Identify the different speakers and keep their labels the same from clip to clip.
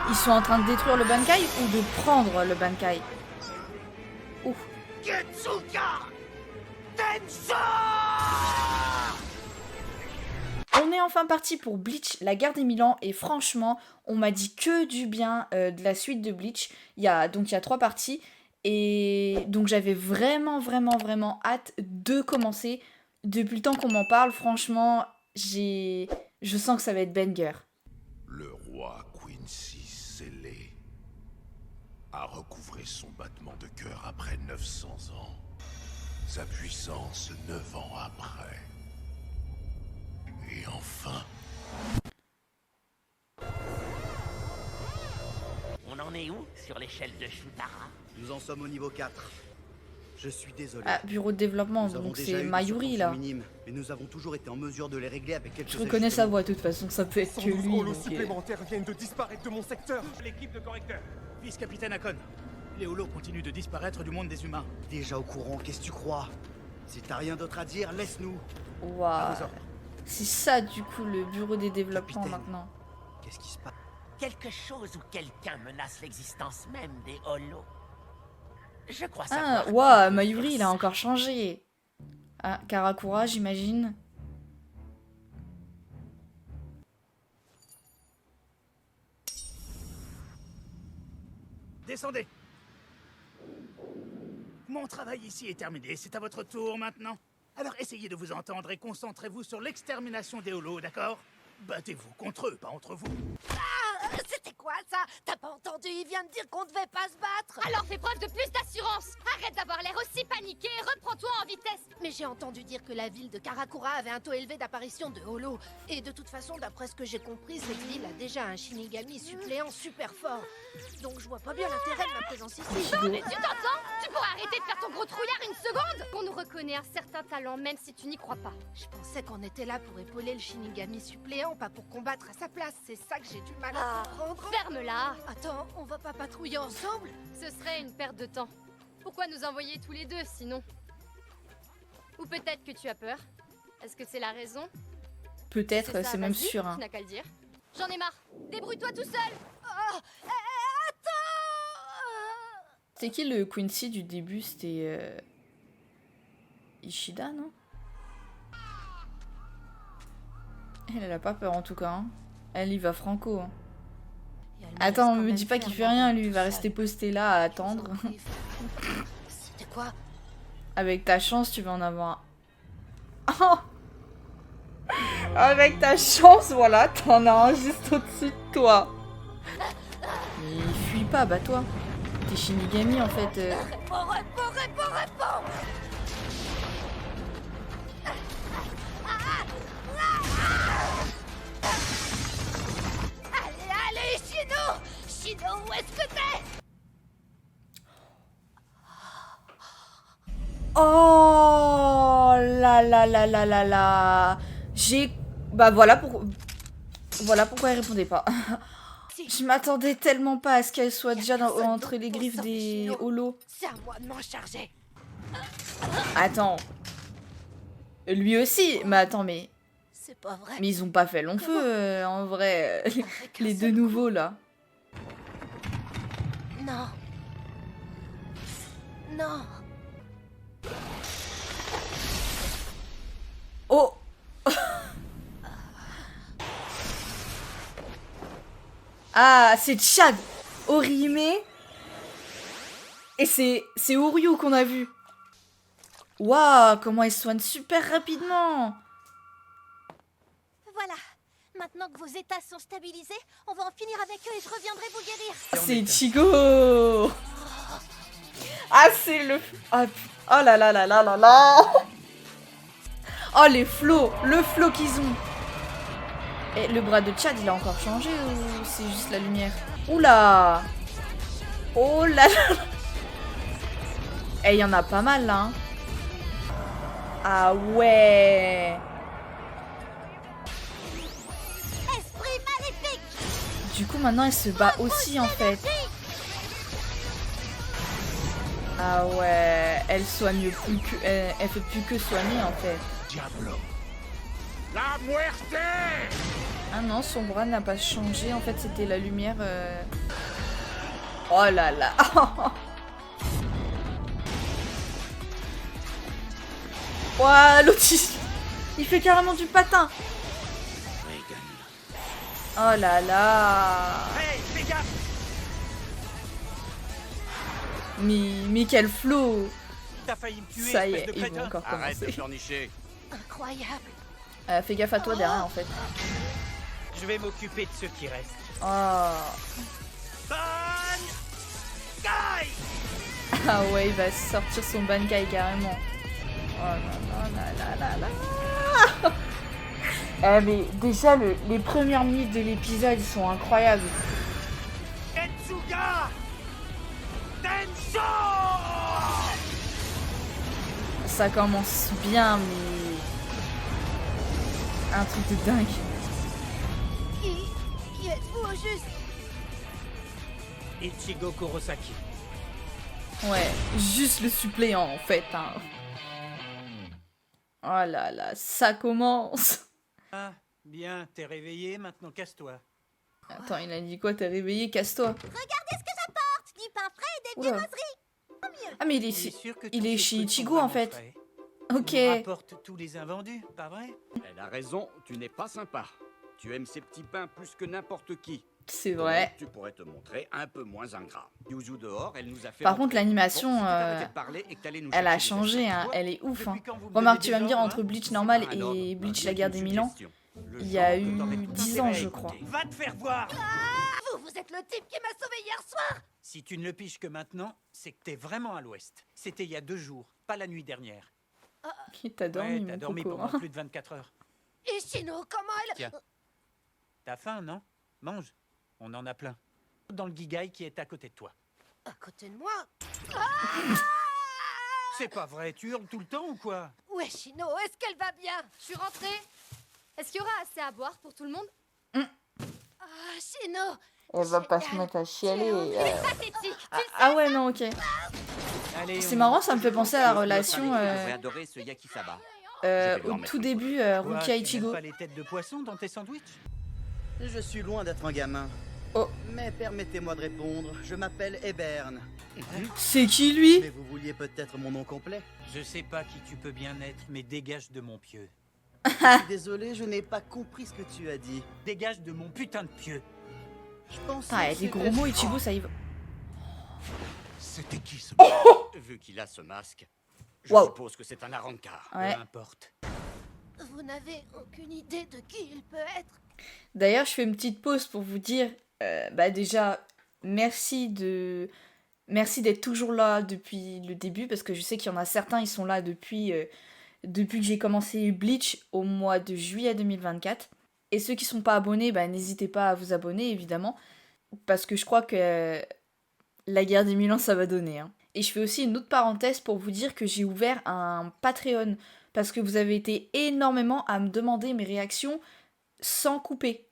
Speaker 1: Ils sont en train de détruire le Bankai ou de prendre le Bankai? Ouf.
Speaker 2: Getsuga Tensho!
Speaker 1: On est enfin parti pour Bleach, la guerre des 1000 ans, et franchement, on m'a dit que du bien de la suite de Bleach. Il y a 3 parties, et donc j'avais vraiment hâte de commencer. Depuis le temps qu'on m'en parle, franchement, je sens que ça va être banger.
Speaker 3: Le roi Quincy scellé a recouvré son battement de cœur après 900 ans. Sa puissance 9 ans après. Et enfin...
Speaker 2: On en est où sur l'échelle de Shutara?
Speaker 4: Nous en sommes au niveau 4. Je suis désolé.
Speaker 1: Ah, bureau de développement,
Speaker 4: Nous avons
Speaker 1: donc
Speaker 4: déjà
Speaker 1: c'est
Speaker 4: eu des
Speaker 1: Mayuri là.
Speaker 4: subventions minimes, mais nous avons toujours été en mesure de les régler avec quelques
Speaker 1: Je reconnais sa
Speaker 4: ajustements.
Speaker 1: voix de toute façon, ça peut être que lui.
Speaker 5: holos
Speaker 1: donc,
Speaker 5: supplémentaires viennent de disparaître de mon secteur.
Speaker 6: L'équipe de correcteurs. Vice-capitaine Akon. Les holos continuent de disparaître du monde des humains.
Speaker 4: Déjà au courant, qu'est-ce que tu crois? Si t'as rien d'autre à dire, laisse-nous.
Speaker 1: Waouh.
Speaker 6: vos ordres.
Speaker 1: C'est ça du coup le bureau des développements
Speaker 4: Capitaine.
Speaker 1: maintenant.
Speaker 4: Qu'est-ce qui se passe?
Speaker 2: Quelque chose ou quelqu'un menace l'existence même des holos. Je crois
Speaker 1: Ah,
Speaker 2: savoir.
Speaker 1: waouh, Mayuri il a encore changé. Ah, Karakura j'imagine.
Speaker 6: Descendez. Mon travail ici est terminé, c'est à votre tour maintenant. Alors essayez de vous entendre et concentrez-vous sur l'extermination des holos, d'accord? Battez-vous contre eux, pas entre vous.
Speaker 7: C'était quoi ça? T'as pas entendu? Il vient de dire qu'on devait pas se battre.
Speaker 8: Alors fais preuve de plus d'assurance. Arrête d'avoir l'air aussi paniqué et reprends-toi en vitesse.
Speaker 7: Mais j'ai entendu dire que la ville de Karakura avait un taux élevé d'apparition de holo. Et de toute façon, d'après ce que j'ai compris, cette ville a déjà un Shinigami suppléant super fort. Donc je vois pas bien l'intérêt de ma présence ici.
Speaker 8: Non mais tu t'entends? Tu pourrais arrêter de faire ton gros trouillard une seconde? On nous reconnaît un certain talent même si tu n'y crois pas.
Speaker 7: Je pensais qu'on était là pour épauler le Shinigami suppléant, pas pour combattre à sa place. C'est ça que j'ai du mal à comprendre.
Speaker 8: Ferme-la.
Speaker 7: Attends, on va pas patrouiller ensemble?
Speaker 8: Ce serait une perte de temps. Pourquoi nous envoyer tous les deux sinon? Ou peut-être que tu as peur? Est-ce que c'est la raison?
Speaker 1: Peut-être,
Speaker 8: ça,
Speaker 1: c'est même
Speaker 8: vas-y,
Speaker 1: sûr. Hein.
Speaker 8: Tu n'as qu'à le dire. J'en ai marre. Débrouille-toi tout seul.
Speaker 1: C'était qui le Quincy du début? C'était Ishida, non? Elle a pas peur en tout cas. Hein. Elle y va franco. Hein. Attends, me dis pas qu'il fait rien, lui, il va rester posté là à attendre.
Speaker 7: C'était quoi?
Speaker 1: Avec ta chance, tu vas en avoir un. Oh Avec ta chance, voilà, t'en as un juste au-dessus de toi. Mais fuis pas, bats-toi. T'es Shinigami en fait.
Speaker 7: Réponds! Allez, Shino, où est-ce que t'es?
Speaker 1: Oh là. Bah voilà pourquoi elle répondait pas. Je m'attendais tellement pas à ce qu'elle soit déjà entre les griffes des holos.
Speaker 7: C'est à moi de m'en charger.
Speaker 1: Attends. Lui aussi. Mais attends, mais
Speaker 7: C'est pas vrai.
Speaker 1: ils ont pas fait long feu en vrai. Les deux nouveaux là.
Speaker 7: Non.
Speaker 1: Oh. Ah, c'est Chad, Orihime. Et c'est Uryu qu'on a vu. Waouh, comment elle soigne super rapidement.
Speaker 7: Voilà. Maintenant que vos états sont stabilisés, on va en finir avec eux et je reviendrai vous guérir.
Speaker 1: C'est Ichigo. Ah, c'est le... Oh là. Oh, les flots. Le flot qu'ils ont. Et le bras de Chad, il a encore changé ou c'est juste la lumière? Oula. Oh là là. Et il y en a pas mal là. Hein. Ah ouais.
Speaker 7: Esprit maléfique.
Speaker 1: Du coup, maintenant, elle se bat aussi en fait. Ah ouais. Elle soigne plus que... Elle fait plus que soigner en fait.
Speaker 3: Diablo.
Speaker 5: La muerte!
Speaker 1: Ah non, son bras n'a pas changé. En fait, c'était la lumière. Oh là là. Ouah, l'autre, il fait carrément du patin. Oh là là.
Speaker 6: Hey, fais gaffe!
Speaker 1: Mais quel flow.
Speaker 6: T'as failli me tuer,
Speaker 1: Ça y
Speaker 6: espèce
Speaker 1: est,
Speaker 6: de
Speaker 1: ils vont
Speaker 6: crétin.
Speaker 1: encore
Speaker 9: Arrête de
Speaker 1: commencer.
Speaker 9: pleurnicher.
Speaker 7: Incroyable.
Speaker 1: Fais gaffe à toi derrière en fait.
Speaker 6: Je vais m'occuper de ceux qui restent.
Speaker 1: Oh.
Speaker 6: Bankai!
Speaker 1: Ah ouais, il va sortir son Bankai carrément. Oh là là là là là là. Mais déjà, les premières minutes de l'épisode, ils sont incroyables.
Speaker 6: Etsuga! Tensho!
Speaker 1: Ça commence bien, mais... Un truc de dingue.
Speaker 7: Qui êtes-vous au juste?
Speaker 6: Ichigo Kurosaki.
Speaker 1: Ouais, juste le suppléant en fait. Hein. Oh là là, ça commence.
Speaker 6: Ah, bien, t'es réveillé, maintenant casse-toi.
Speaker 1: Attends, il a dit quoi? T'es réveillé? Casse-toi.
Speaker 7: Regardez ce que j'apporte! Du pain frais et des
Speaker 1: Oula.
Speaker 7: viennoiseries!
Speaker 1: Ah mais
Speaker 6: Il est sûr que
Speaker 1: il
Speaker 6: tous
Speaker 1: est
Speaker 6: ces
Speaker 1: chez
Speaker 6: trucs sont
Speaker 1: Ichigo en
Speaker 6: vraiment
Speaker 1: fait.
Speaker 6: frais.
Speaker 1: Ok.
Speaker 6: Tu nous rapportes tous les invendus, pas vrai?
Speaker 9: Elle a raison, tu n'es pas sympa. Tu aimes ces petits pains plus que n'importe qui.
Speaker 1: C'est
Speaker 9: Donc,
Speaker 1: vrai.
Speaker 9: tu pourrais te montrer un peu moins ingrat. Yuzu dehors, elle nous a fait.
Speaker 1: Par
Speaker 9: rentrer.
Speaker 1: contre, l'animation,
Speaker 9: Bon, si tu t'arrêtais de parler et que t'allais nous
Speaker 1: elle a
Speaker 9: chercher des
Speaker 1: changé, hein.
Speaker 9: astuces,
Speaker 1: Elle est ouf. Hein.
Speaker 6: Depuis quand vous me
Speaker 1: Remarque,
Speaker 6: donnez
Speaker 1: tu vas
Speaker 6: des
Speaker 1: me dire,
Speaker 6: ordres,
Speaker 1: entre
Speaker 6: hein?
Speaker 1: Bleach normal
Speaker 9: Un ordre,
Speaker 1: et Bleach
Speaker 9: rien
Speaker 1: la guerre
Speaker 9: qu'une
Speaker 1: des 1000 ans,
Speaker 9: suggestion. Le
Speaker 1: il y a
Speaker 9: genre que
Speaker 1: eu
Speaker 9: t'aurais tout
Speaker 1: 10
Speaker 9: intérêt
Speaker 1: ans,
Speaker 9: à
Speaker 1: je
Speaker 9: écouter.
Speaker 1: crois.
Speaker 6: Va te faire voir!
Speaker 7: Vous êtes le type qui m'a sauvé hier soir!
Speaker 6: Si tu ne le piges que maintenant, c'est que t'es vraiment à l'ouest. C'était il y a 2 jours, pas la nuit dernière.
Speaker 1: T'as dormi,
Speaker 6: Ouais, t'as
Speaker 1: mon
Speaker 6: dormi
Speaker 1: coco.
Speaker 6: pendant plus de 24 heures.
Speaker 7: Ishino, comment elle...
Speaker 6: Tiens. T'as faim, non? Mange. On en a plein. Dans le gigai qui est à côté de toi.
Speaker 7: À côté de moi?
Speaker 6: C'est pas vrai, tu hurles tout le temps ou quoi?
Speaker 7: Ouais, Shino, est-ce qu'elle va bien?
Speaker 8: Je suis rentrée. Est-ce qu'il y aura assez à boire pour tout le monde?
Speaker 7: Ah, Shino!
Speaker 1: Elle va pas se
Speaker 7: Génial.
Speaker 1: mettre à chialer.
Speaker 8: Pathétique.
Speaker 1: Ah ouais, non, ok.
Speaker 6: Allez,
Speaker 1: C'est
Speaker 6: on-
Speaker 1: marrant, ça me fait penser à la
Speaker 9: Notre
Speaker 1: relation
Speaker 9: ami devrait adorer ce yakisoba.
Speaker 1: au tout début,
Speaker 6: Quoi,
Speaker 1: Rukia
Speaker 6: tu n'aimes
Speaker 1: Ichigo.
Speaker 6: pas les têtes de poisson dans tes sandwichs?
Speaker 4: Je suis loin d'être un gamin.
Speaker 1: Oh.
Speaker 4: Mais permettez-moi de répondre, je m'appelle Ebern.
Speaker 1: C'est qui lui?
Speaker 4: Mais vous vouliez peut-être mon nom complet?
Speaker 6: Je sais pas qui tu peux bien être, mais dégage de mon pieu.
Speaker 4: Je suis désolé, je n'ai pas compris ce que tu as dit.
Speaker 6: Dégage de mon putain de pieu.
Speaker 4: Je pense
Speaker 1: Ah, avec les gros mots, Ichigo, ça y va.
Speaker 3: C'était qui ce...
Speaker 9: Vu qu'il a ce masque, je
Speaker 1: Wow.
Speaker 9: suppose que c'est un Arrancar.
Speaker 1: Ouais.
Speaker 6: Peu importe.
Speaker 7: Vous n'avez aucune idée de qui il peut être?
Speaker 1: D'ailleurs, je fais une petite pause pour vous dire, bah déjà, merci d'être toujours là depuis le début, parce que je sais qu'il y en a certains, ils sont là depuis que j'ai commencé Bleach au mois de juillet 2024. Et ceux qui sont pas abonnés, bah, n'hésitez pas à vous abonner, évidemment, parce que je crois que la guerre des 1000 ans, ça va donner. Hein. Et je fais aussi une autre parenthèse pour vous dire que j'ai ouvert un Patreon, parce que vous avez été énormément à me demander mes réactions sans couper.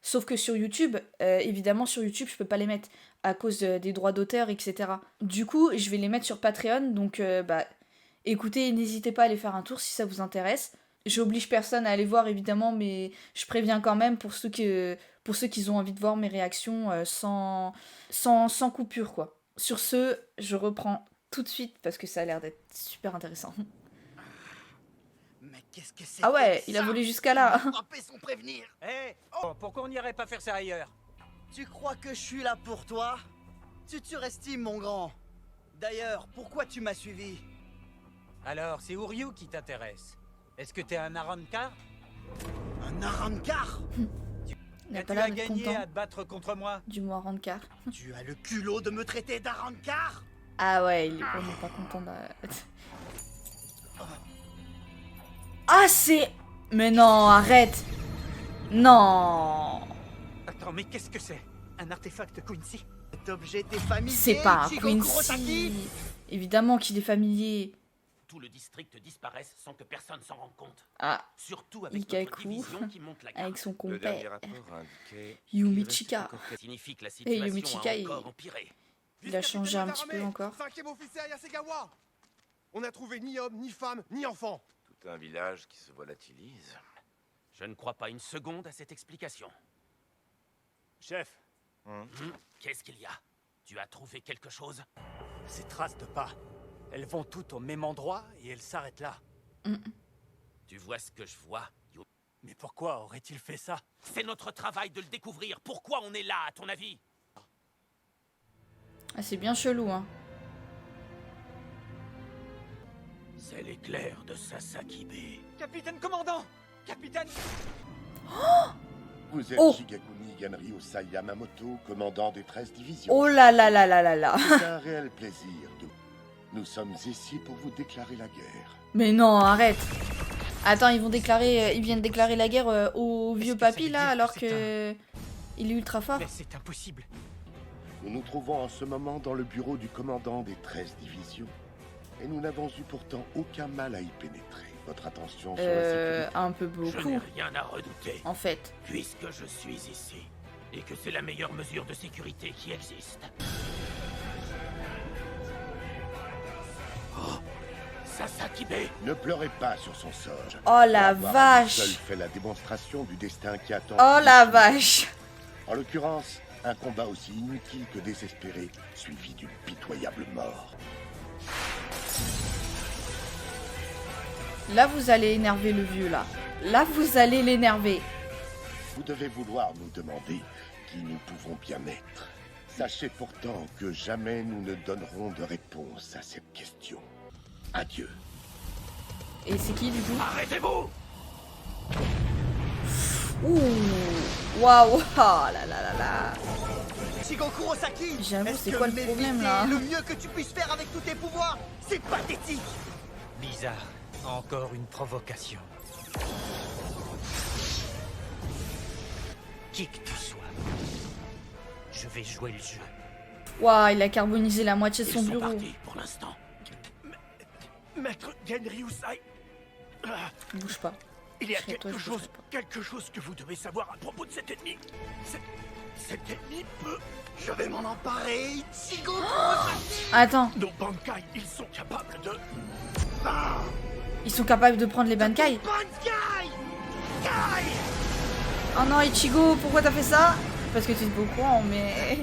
Speaker 1: Sauf que sur YouTube, évidemment sur YouTube je peux pas les mettre à cause des droits d'auteur, etc. Du coup je vais les mettre sur Patreon, donc bah écoutez, n'hésitez pas à aller faire un tour si ça vous intéresse. J'oblige personne à aller voir évidemment, mais je préviens quand même pour ceux qui ont envie de voir mes réactions sans coupure quoi. Sur ce, je reprends tout de suite parce que ça a l'air d'être super intéressant.
Speaker 4: Mais qu'est-ce que c'est?
Speaker 1: Ah ouais, il a volé jusqu'à là.
Speaker 4: Frapper sans prévenir.
Speaker 6: Hé, pourquoi on n'irait pas faire ça ailleurs?
Speaker 4: Tu crois que je suis là pour toi? Tu surestimes mon grand. D'ailleurs, pourquoi tu m'as suivi?
Speaker 6: Alors, c'est Uryu qui t'intéresse. Est-ce que t'es un Arrancar?
Speaker 4: Un Arrancar?
Speaker 1: Il a
Speaker 6: Tu
Speaker 1: pas
Speaker 6: as
Speaker 1: l'air d'être
Speaker 6: gagné
Speaker 1: content
Speaker 6: à te battre contre moi?
Speaker 1: du mois Rancard.
Speaker 4: Tu as le culot de me traiter d'Arrancar?
Speaker 1: Ah ouais, il est vraiment pas content de... Ah c'est... Mais non, arrête. Non.
Speaker 6: Attends, mais qu'est-ce que c'est? Un artefact Quincy?
Speaker 4: Cet objet t'est familier,
Speaker 1: C'est pas un
Speaker 4: Ichigo Kurosaki?
Speaker 1: Quincy. Évidemment qu'il est familier.
Speaker 2: Tout le district disparaisse sans que personne s'en rende compte.
Speaker 1: Ah,
Speaker 2: Surtout avec notre
Speaker 1: Ikaku,
Speaker 2: division qui monte la garde.
Speaker 1: avec son
Speaker 3: Le dernier
Speaker 1: compère.
Speaker 3: rapport indiquait...
Speaker 1: Yumichika.
Speaker 2: Ça signifie que la
Speaker 1: Et
Speaker 2: situation
Speaker 1: Yumichika,
Speaker 2: a encore empiré.
Speaker 1: il a changé un petit peu encore.
Speaker 5: 5e officier Yasegawa. On n'a trouvé ni homme, ni femme, ni enfant.
Speaker 3: Tout un village qui se volatilise.
Speaker 2: Je ne crois pas une seconde à cette explication.
Speaker 5: Chef,
Speaker 2: Qu'est-ce qu'il y a? Tu as trouvé quelque chose?
Speaker 5: ces traces de pas, elles vont toutes au même endroit et elles s'arrêtent là.
Speaker 2: Tu vois ce que je vois?
Speaker 5: Mais pourquoi aurait-il fait ça?
Speaker 2: C'est notre travail de le découvrir. Pourquoi on est là, à ton avis?
Speaker 1: Ah, c'est bien chelou, hein.
Speaker 2: C'est l'éclair de Sasakibe.
Speaker 5: Capitaine commandant! Capitaine!
Speaker 10: Vous êtes
Speaker 1: Oh.
Speaker 10: Shigekuni Yanryusai Yamamoto, commandant des 13 divisions.
Speaker 1: Oh là là là là là là.
Speaker 10: C'est un réel plaisir de... Nous sommes ici pour vous déclarer la guerre.
Speaker 1: Mais non, arrête. Attends, ils viennent déclarer la guerre au vieux
Speaker 5: que ça
Speaker 1: papy
Speaker 5: veut
Speaker 1: là,
Speaker 5: dire que
Speaker 1: alors
Speaker 5: c'est
Speaker 1: que il est ultra fort.
Speaker 5: Mais c'est impossible.
Speaker 10: Nous nous trouvons en ce moment dans le bureau du commandant des 13 divisions. Et nous n'avons eu pourtant aucun mal à y pénétrer. Votre attention sur la sécurité.
Speaker 1: Un peu
Speaker 2: Je n'ai
Speaker 1: beaucoup,
Speaker 2: rien à redouter,
Speaker 1: en fait.
Speaker 2: puisque je suis ici. Et que c'est la meilleure mesure de sécurité qui existe. Oh, Sasakibe!
Speaker 10: Ne pleurez pas sur son sort.
Speaker 1: Oh la
Speaker 10: Avoir
Speaker 1: vache.
Speaker 10: seul fait la démonstration du destin qui attend.
Speaker 1: Oh la vache.
Speaker 10: En l'occurrence, un combat aussi inutile que désespéré, suivi d'une pitoyable mort.
Speaker 1: Là, vous allez énerver le vieux, là. Là, vous allez l'énerver.
Speaker 10: Vous devez vouloir nous demander qui nous pouvons bien être. Sachez pourtant que jamais nous ne donnerons de réponse à cette question. Adieu.
Speaker 1: Et c'est qui, du coup?
Speaker 2: Arrêtez-vous!
Speaker 1: Ouh. Waouh. Oh là là là là.
Speaker 4: Shigoku Osaki,
Speaker 1: J'avoue,
Speaker 4: est-ce
Speaker 1: c'est
Speaker 4: que
Speaker 1: quoi le
Speaker 4: m'éviter
Speaker 1: problème, là?
Speaker 4: est le mieux que tu puisses faire avec tous tes pouvoirs? C'est pathétique.
Speaker 5: Bizarre. Encore une provocation. Qui que tu sois, je vais jouer le jeu.
Speaker 1: Waouh, il a carbonisé la moitié de
Speaker 2: Ils
Speaker 1: son
Speaker 2: sont
Speaker 1: bureau.
Speaker 2: partis pour l'instant.
Speaker 5: Maître Genryusai,
Speaker 1: Bouge pas.
Speaker 5: il y a
Speaker 1: Je serai toi, je bougerai pas.
Speaker 5: quelque chose que vous devez savoir à propos de cet ennemi. Cet ennemi peut...
Speaker 4: Je vais m'en emparer, Shigoku Osaki.
Speaker 1: Attends,
Speaker 5: Nos Bankai, ils sont capables de...
Speaker 1: ils sont capables de prendre les Bankai? Oh non, Ichigo, pourquoi t'as fait ça? Parce que tu es pas au courant, mais...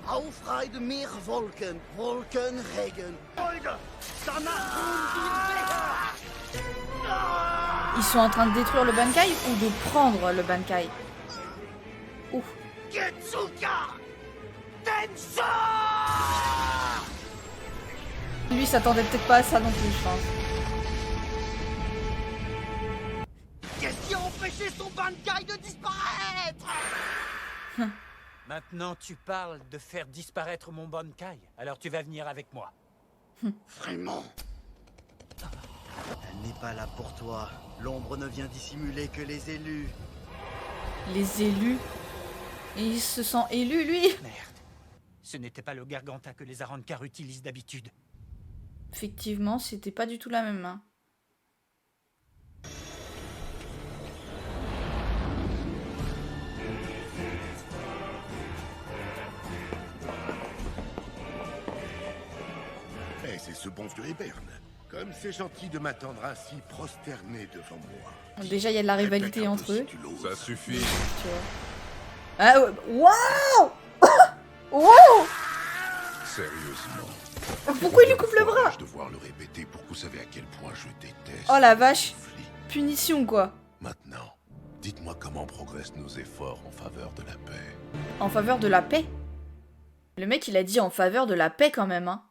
Speaker 4: Aufride mir Wolken, Wolken Regen.
Speaker 1: Ils sont en train de détruire le Bankai ou de prendre le Bankai? Ouf. Lui s'attendait peut-être pas à ça non plus, je pense.
Speaker 4: Qu'est-ce qui a empêché son Bankai de disparaître?
Speaker 5: Maintenant, tu parles de faire disparaître mon Bankai. Alors tu vas venir avec moi.
Speaker 4: Vraiment? Elle n'est pas là pour toi. L'ombre ne vient dissimuler que les élus.
Speaker 1: Les élus. Et il se sent élu, lui.
Speaker 5: Merde. Ce n'était pas le Garganta que les Arrancar utilisent d'habitude.
Speaker 1: Effectivement, c'était pas du tout la même main.
Speaker 10: Eh, c'est ce bon vieux Ebern. Comme c'est gentil de m'attendre ainsi prosterné devant moi.
Speaker 1: Déjà, il y a de la rivalité
Speaker 10: Répète un
Speaker 1: entre
Speaker 10: peu
Speaker 1: eux.
Speaker 10: si tu l'oses.
Speaker 3: Ça suffit.
Speaker 1: Tu vois. Ah, ouais. Waouh. Wow.
Speaker 3: Sérieusement.
Speaker 1: Pourquoi il lui coupe le bras?
Speaker 3: Je devoir le répéter pour que vous savez à quel point je déteste.
Speaker 1: Oh la vache.
Speaker 3: Flic.
Speaker 1: Punition, quoi.
Speaker 3: Maintenant, dites-moi comment progressent nos efforts en faveur de la paix.
Speaker 1: En faveur de la paix. Le mec, il a dit en faveur de la paix quand même, hein.